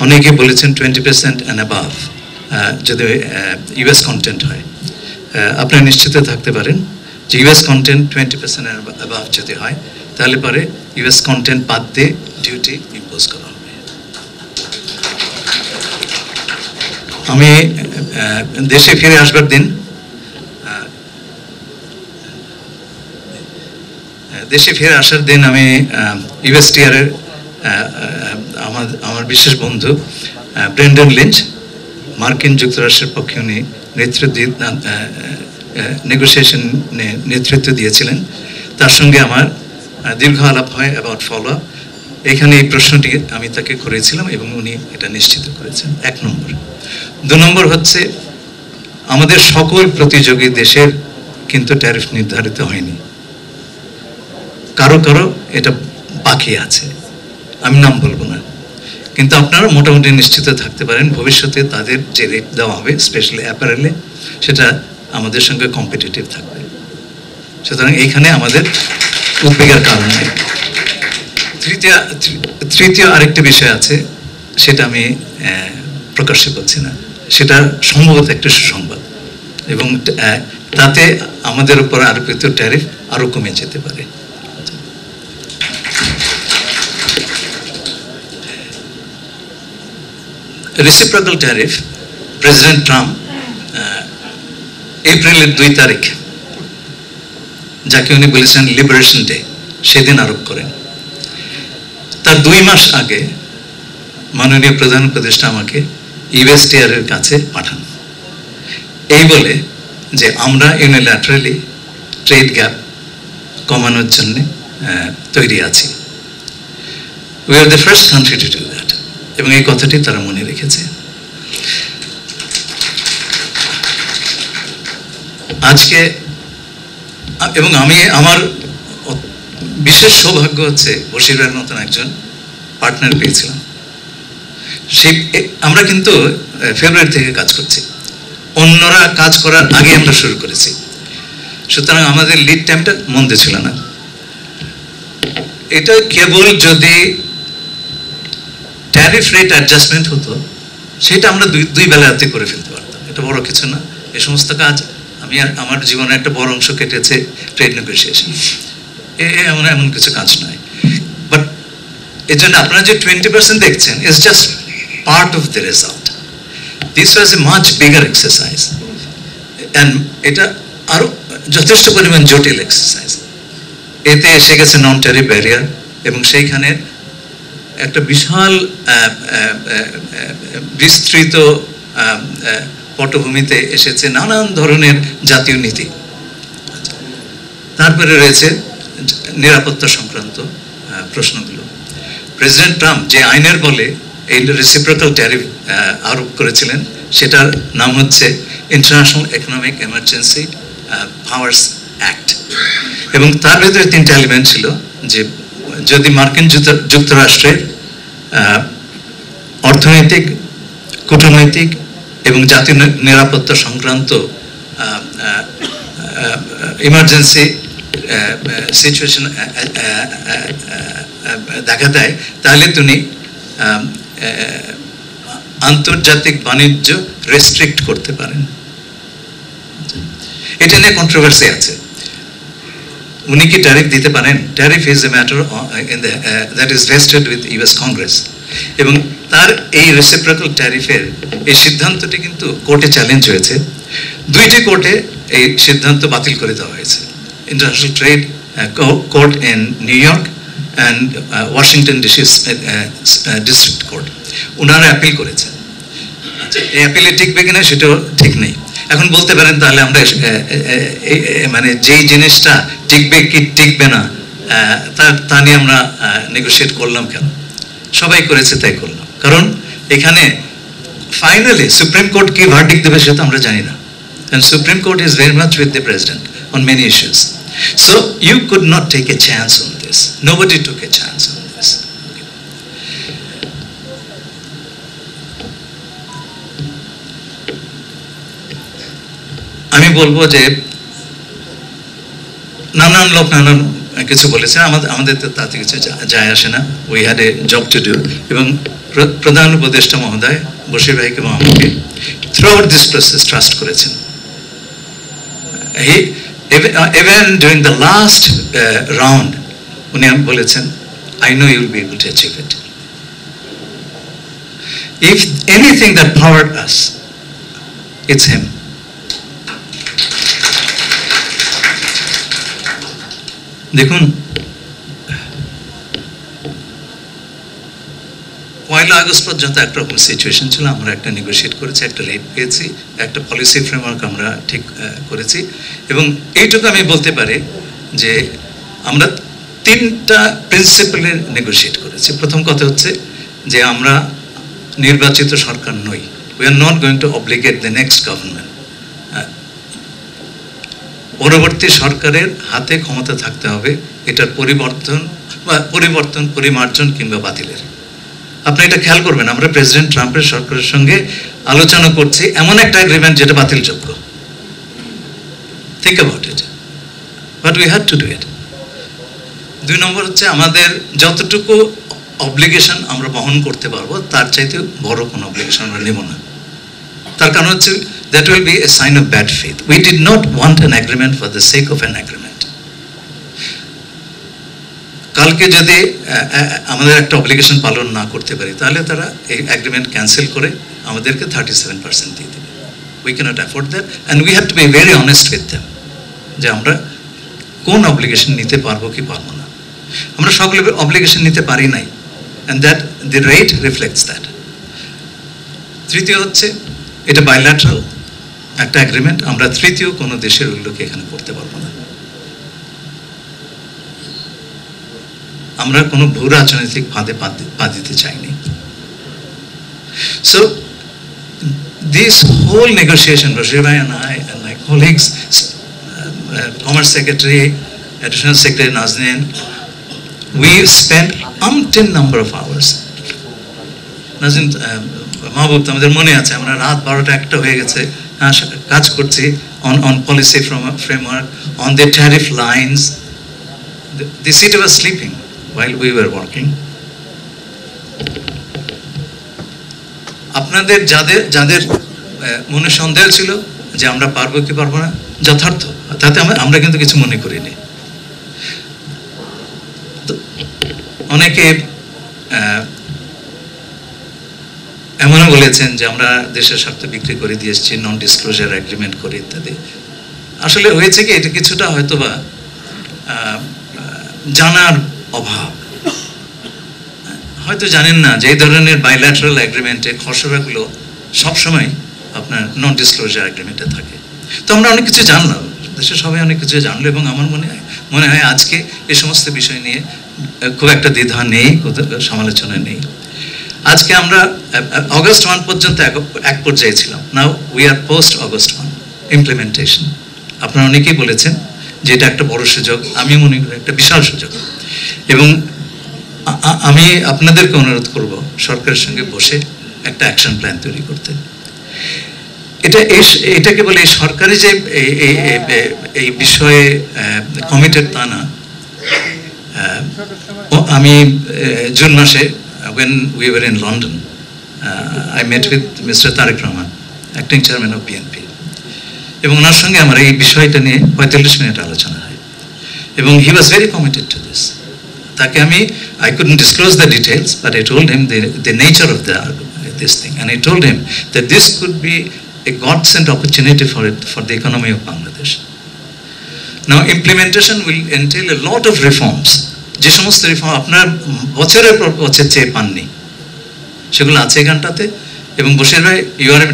অনেকে বলেছেন 20% and above যদি ইউএস কন্টেন্ট হয়। আপনারা নিশ্চিত থাকতে পারেন যে ইউএস কন্টেন্ট 20% অ্যাবাভ যদি হয় তাহলে পরে ইউএস কন্টেন্ট বাদ দিয়ে ডিউটি ইম্পোজ করা হবে। আমি দেশে ফিরে আসবার দিন আসার দিন আমি ইউএসটিআরের আমার বিশেষ বন্ধু ব্রেন্ডন লিঞ্চ, মার্কিন যুক্তরাষ্ট্রের পক্ষে উনি নেতৃত্ব দিয়েছিলেন। তার সঙ্গে আমার দীর্ঘ আলাপ হয় অ্যাবাউট ফলো আপ। এখানে এই প্রশ্নটি আমি তাকে করেছিলাম এবং উনি এটা নিশ্চিত করেছেন। 1 নম্বর। 2 নম্বর হচ্ছে আমাদের সকল প্রতিযোগী দেশের কিন্তু ট্যারিফ নির্ধারিত হয়নি, কারো এটা বাকি আছে, আমি নাম বলবো না, কিন্তু আপনারা মোটামুটি নিশ্চিত থাকতে পারেন ভবিষ্যতে তাদের যে রেট দেওয়া হবে স্পেশালি অ্যাপারেলে সেটা আমাদের সঙ্গে কম্পিটিটিভ থাকবে। সুতরাং এইখানে আমাদের উদ্বেগের কারণ নেই। তৃতীয় আরেকটি বিষয় আছে, সেটা আমি প্রকাশ্যে করছি না, সেটা সম্ভবত একটা সুসংবাদ এবং তাতে আমাদের উপর আরোপিত ট্যারিফ আরো কমে যেতে পারে। রেসিপ্রোকাল ট্যারিফ প্রেসিডেন্ট ট্রাম্প এপ্রিলের 2 তারিখ, যাকে উনি বলেছেন লিবারেশন ডে, সেদিন আরোপ করেন। তার 2 মাস আগে মাননীয় প্রধান উপদেষ্টা আমাকে ইউএসটিআরের কাছে পাঠান, এই বলে যে আমরা ইউনিল্যাটারালি ট্রেড গ্যাপ কমানোর জন্য তৈরি আছি। We are the first country to do that, এবং এই কথাটি তারা মনে রেখেছে। আজকে এবং আমার বিশেষ সৌভাগ্য হচ্ছে বশির ভাইয়ের মতন একজন পার্টনার পেয়েছিলাম। আমরা কিন্তু ফেব্রুয়ারি থেকে কাজ করছি, অন্যরা কাজ করার আগে আমরা শুরু করেছি, সুতরাং আমাদের লিড টাইমটা মন্দ ছিল না। এটা কেবল যদি ট্যারিফ রেট অ্যাডজাস্টমেন্ট হতো সেটা আমরা দুই বেলাতে করে ফেলতে পারতাম, এটা বড় কিছু না। এই সমস্ত কাজ আমার জীবনে একটা বড় অংশ কেটেছে ট্রেড নেগোসিয়েশন, এমন কিছু কাজ নয়। বাট এর জন্য আপনারা যে 20% দেখছেন is just part of the result. This was A much bigger exercise, and এটা আরো যথেষ্ট পরিমাণ জটিল এক্সারসাইজ। এতে এসে গেছে নন ট্যারিফ ব্যারিয়ার, এবং সেইখানে একটা বিশাল বিস্তৃত পটভূমিতে এসেছে নানান ধরনের জাতীয় নীতি। তারপরে রয়েছে নিরাপত্তা সংক্রান্ত প্রশ্নগুলো। প্রেসিডেন্ট ট্রাম্প যে আইনের বলে এই রেসিপ্রোকাল ট্যারিফ আরোপ করেছিলেন সেটার নাম হচ্ছে international economic emergency powers act, এবং তার ভিতরে 3টা এলিমেন্ট ছিল যে যদি মার্কিন যুক্তরাষ্ট্রের অর্থনৈতিক, কূটনৈতিক এবং জাতীয় নিরাপত্তা সংক্রান্ত ইমার্জেন্সি সিচুয়েশন দেখা দেয় তাহলে তিনি আন্তর্জাতিক বাণিজ্য রেস্ট্রিক্ট করতে পারেন। এটা নিয়ে কন্ট্রোভার্সি আছে, উনি কি ট্যারিফ দিতে পারেন? Tariff is a matter that is vested with US Congress, এবং তার এই রেসিপ্রোকাল ট্যারিফের এই সিদ্ধান্তটি কিন্তু কোর্টে চ্যালেঞ্জ হয়েছে। 2টি কোর্টে এই সিদ্ধান্ত বাতিল করে দেওয়া হয়েছে, international trade court in new York and Washington DC district court. ওনারা অ্যাপিল করেছেন। আচ্ছা, এই অ্যাপিলে টিকবে কিনা সেটাও ঠিক নেই। এখন বলতে পারেন তাহলে আমরা মানে যেই জিনিসটা টিকবে কি টিকবে না তা নিয়ে আমরা নেগোশিয়েট করলাম কেন? সবাই করেছে তাই করলাম, কারণ এখানে ফাইনালি সুপ্রিম কোর্ট কি ভার্ডিক্ট দেবে সেটা আমরা জানি না, and Supreme Court is very much with the President on many issues. So you could not take a chance on this. Nobody took a chance on this. আমি বলবো যে নানান লোক নানান কিছু বলেছেন, আমাদের তো তাতে কিছু যায় আসে না। We had a job to do, এবং প্রধান উপদেষ্টা মহোদয় বশির ভাইকে এবং আমাকে throughout this process ট্রাস্ট করেছেন। Even during the last round উনি বলেছেন I know you will be able to achieve it. If anything that powered us, it's him. দেখুন, পয়লা আগস্ট পর্যন্ত একরকম সিচুয়েশন ছিল, আমরা একটা নেগোশিয়েট করেছি, একটা রেট পেয়েছি, একটা পলিসি ফ্রেমওয়ার্ক আমরা ঠিক করেছি, এবং এইটুকু আমি বলতে পারি যে আমরা 3টা প্রিন্সিপালে নেগোশিয়েট করেছি। প্রথম কথা হচ্ছে যে আমরা নির্বাচিত সরকার নই, we are not going to obligate the next government. পরবর্তী সরকারের হাতে ক্ষমতা থাকতে হবে এটার পরিবর্তন পরিমার্জন কিংবা বাতিলের। আপনি এটা খেয়াল করবেন, আমরা প্রেসিডেন্ট ট্রাম্পের সরকারের সঙ্গে আলোচনা করছি এমন একটা এগ্রিমেন্ট যেটা বাতিলযোগ্য। Think about it, but we had to do it. 2 নম্বর হচ্ছে আমাদের যতটুকু অব্লিগেশন আমরা বহন করতে পারবো তার চাইতে বড় কোনো অব্লিগেশন আমরা নেব না। তার কারণ হচ্ছে that will be a sign of bad faith. We did not want an agreement for the sake of an agreement. কালকে যদি আমাদের একটা অব্লিগেশন পালন না করতে পারি তাহলে তারা এই এগ্রিমেন্ট ক্যান্সেল করে আমাদেরকে 37% দিয়ে দেবে। We cannot afford that and we have to be very honest with them যে আমরা কোন অব্লিগেশন নিতে পারবো কি পারবো না। আমরা সকল অব্লিগেশন নিতে পারি নাই and that the rate reflects that. তৃতীয় হচ্ছে এটা বাইল্যাটারাল একটা এগ্রিমেন্ট, আমরা তৃতীয় কোনো দেশের উল্লেখ এখানে করতে পারবো না। আমরা কোনো ভূ রাজনৈতিক ফাঁদে পা দিতে চাইনি। So this whole negotiation, Bashir Bhai and I and my colleagues, Commerce Secretary, Additional Secretary Nazneen, we spent umpteen number of hours. Nazneen, মাহবুব, আমাদের মনে আছে আমরা রাত 12টা 1টা হয়ে গেছে কাজ করছি on policy framework, on the tariff lines. The city was sleeping while we were working. আপনাদের যাদের মনে সন্দেহ ছিল যে আমরা পারবো কি পারবো না, যথার্থ, তাতে আমরা কিন্তু কিছু মনে করিনি। অনেকে এমনও বলেছেন যে আমরা দেশের স্বার্থ বিক্রি করে দিয়ে এসেছি, নন ডিসক্লোজার এগ্রিমেন্ট করে ইত্যাদি। আসলে হয়েছে কি, এটা কিছুটা হয়তোবা জানার অভাব, হয়তো জানেন না যে এই ধরনের বাইল্যাটারাল এগ্রিমেন্টে খসড়াগুলো সবসময় আপনার নন ডিসক্লোজার এগ্রিমেন্টে থাকে। তো আমরা অনেক কিছু জানলাম, দেশের সবাই অনেক কিছু জানলো, এবং আমার মনে হয় আজকে এই সমস্ত বিষয় নিয়ে খুব একটা দ্বিধা নেই, সমালোচনা নেই। আজকে আমরা অগস্ট 1 পর্যন্ত এক পর্যায়ে ছিলাম, now we are post August 1 implementation. আপনারা অনেকেই বলেছেন যে এটা একটা বড় সুযোগ, আমি মনে করি একটা বিশাল সুযোগ, এবং আমি আপনাদেরকে অনুরোধ করব সরকারের সঙ্গে বসে একটা অ্যাকশন প্ল্যান তৈরি করতে। এটাকে বলে সরকারি যে এই বিষয়ে কমিটেড তা না। আমি জুন মাসে when we were in London, I met with Mr. Tariq Rahman, acting chairman of BNP, এবং ওনার সঙ্গে আমার এই বিষয়টা নিয়ে 45 মিনিট আলোচনা হয়, এবং he was very committed to this. তাকে I couldn't disclose the details, but I told him the nature of this thing, and I told him that this could be a godsend opportunity for the economy of Bangladesh. Now implementation will entail a lot of reforms. যে সমস্ত reform আপনার বছরের পর বছর চেয়ে পাননি সেগুলো আছে এখানটাতে, এবং বশির ভাই, you are a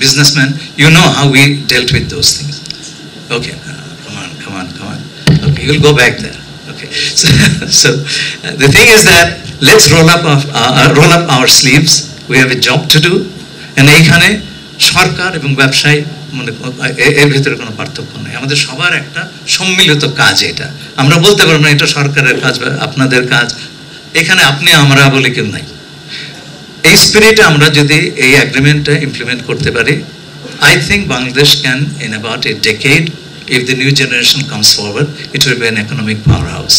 businessman, you know how we dealt with those things. Okay, come on. Okay, you will go back there. Okay, so the thing is that let's roll up our sleeves. We have a job to do, and এইখানে সরকার এবং ব্যবসায়ী এর ভিতরে কোনো পার্থক্য নেই, আমাদের সবার একটা সম্মিলিত কাজ। এটা আমরা বলতে পারবো না এটা সরকারের কাজ বা আপনাদের কাজ, এখানে আপনি আমরা বলে কেউ নাই। এই স্পিরিটে আমরা যদি এই এগ্রিমেন্টটা ইমপ্লিমেন্ট করতে পারি, I think Bangladesh can, in about a decade, if the new generation comes forward, it will be an economic powerhouse.